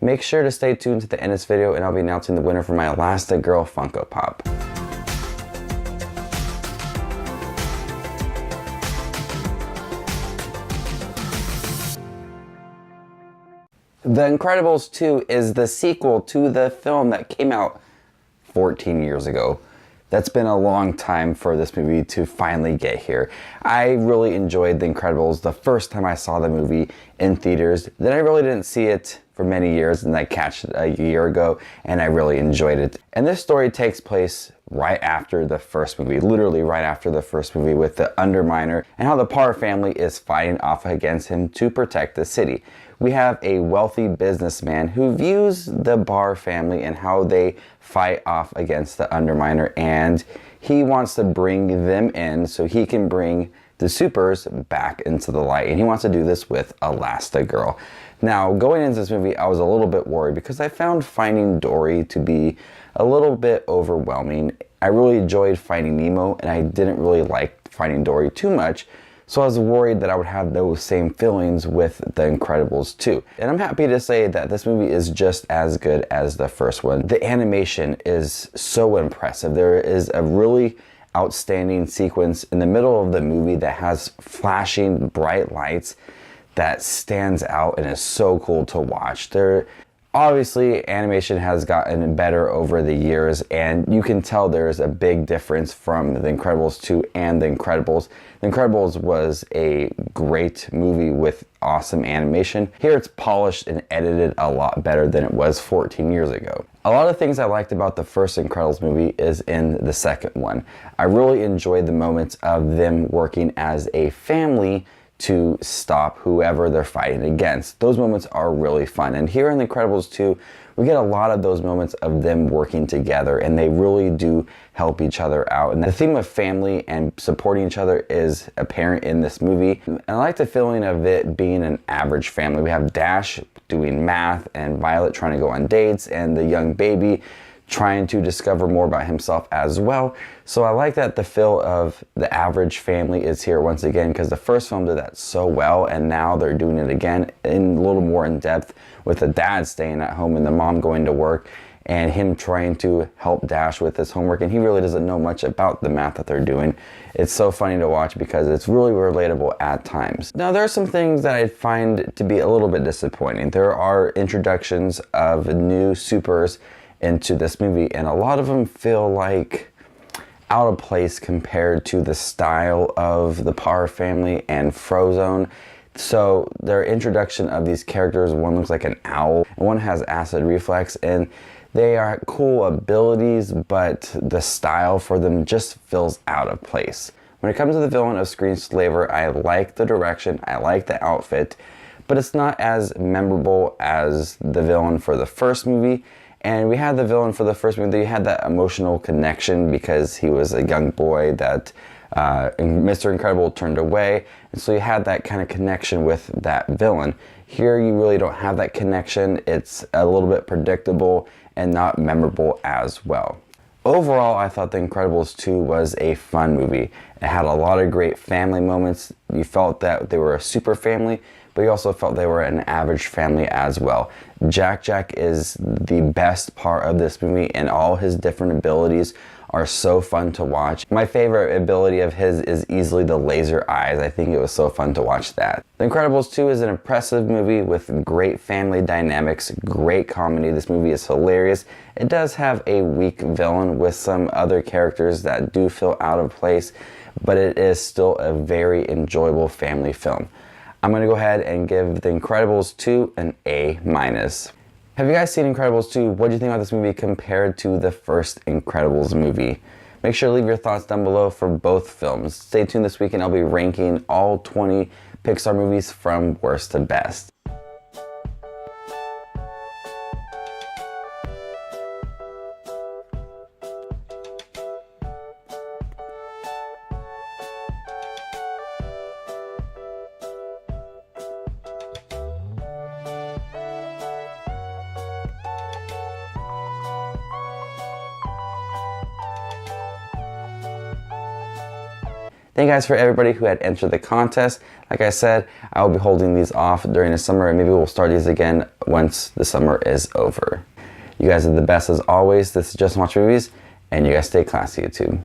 Make sure to stay tuned to the end of this video and I'll be announcing the winner for my Elastigirl Funko Pop. The Incredibles 2 is the sequel to the film that came out 14 years ago. That's been a long time for this movie to finally get here. I really enjoyed The Incredibles the first time I saw the movie in theaters. Then I really didn't see it for many years, and I catched it a year ago, and I really enjoyed it. And this story takes place right after the first movie, literally right after the first movie, with the Underminer and how the Parr family is fighting off against him to protect the city. We have a wealthy businessman who views the Parr family and how they fight off against the Underminer, and he wants to bring them in so he can bring the supers back into the light, and he wants to do this with Elastigirl. Now, going into this movie, I was a little bit worried because I found finding Dory to be a little bit overwhelming. I really enjoyed Finding Nemo, and I didn't really like Finding Dory too much. So I was worried that I would have those same feelings with The Incredibles 2. And I'm happy to say that this movie is just as good as the first one. The animation is so impressive. There is a really outstanding sequence in the middle of the movie that has flashing bright lights that stands out and is so cool to watch. Obviously, animation has gotten better over the years, and you can tell there's a big difference from The Incredibles 2 and The Incredibles. The Incredibles was a great movie with awesome animation. Here it's polished and edited a lot better than it was 14 years ago. A lot of things I liked about the first Incredibles movie is in the second one. I really enjoyed the moments of them working as a family to stop whoever they're fighting against. Those moments are really fun. And here in The Incredibles 2, we get a lot of those moments of them working together, and they really do help each other out. And the theme of family and supporting each other is apparent in this movie. And I like the feeling of it being an average family. We have Dash doing math, and Violet trying to go on dates, and the young baby trying to discover more about himself as well. So I like that the feel of the average family is here once again, because the first film did that so well, and now they're doing it again in a little more in depth, with the dad staying at home and the mom going to work, and him trying to help Dash with his homework, and he really doesn't know much about the math that they're doing. It's so funny to watch because it's really relatable at times. Now, there are some things that I find to be a little bit disappointing. There are introductions of new supers into this movie, and a lot of them feel like out of place compared to the style of the Parr family and Frozone. So their introduction of these characters, one looks like an owl and one has acid reflex, and they are cool abilities, but the style for them just feels out of place. When it comes to the villain of Screenslaver, I like the direction, I like the outfit, but it's not as memorable as the villain for the first movie. And we had the villain for the first movie, you had that emotional connection because he was a young boy that Mr. Incredible turned away. And so you had that kind of connection with that villain. Here you really don't have that connection. It's a little bit predictable and not memorable as well. Overall, I thought The Incredibles 2 was a fun movie. It had a lot of great family moments. You felt that they were a super family, but you also felt they were an average family as well. Jack is the best part of this movie, and all his different abilities are so fun to watch. My favorite ability of his is easily the laser eyes. I think it was so fun to watch that. The Incredibles 2 is an impressive movie with great family dynamics, great comedy. This movie is hilarious. It does have a weak villain with some other characters that do feel out of place, but it is still a very enjoyable family film. I'm going to go ahead and give The Incredibles 2 an A-. Have you guys seen Incredibles 2? What do you think about this movie compared to the first Incredibles movie? Make sure to leave your thoughts down below for both films. Stay tuned this week and I'll be ranking all 20 Pixar movies from worst to best. Thank you guys for everybody who had entered the contest. Like I said, I will be holding these off during the summer, and maybe we'll start these again once the summer is over. You guys are the best as always. This is Justin Watch Movies, and you guys stay classy, YouTube.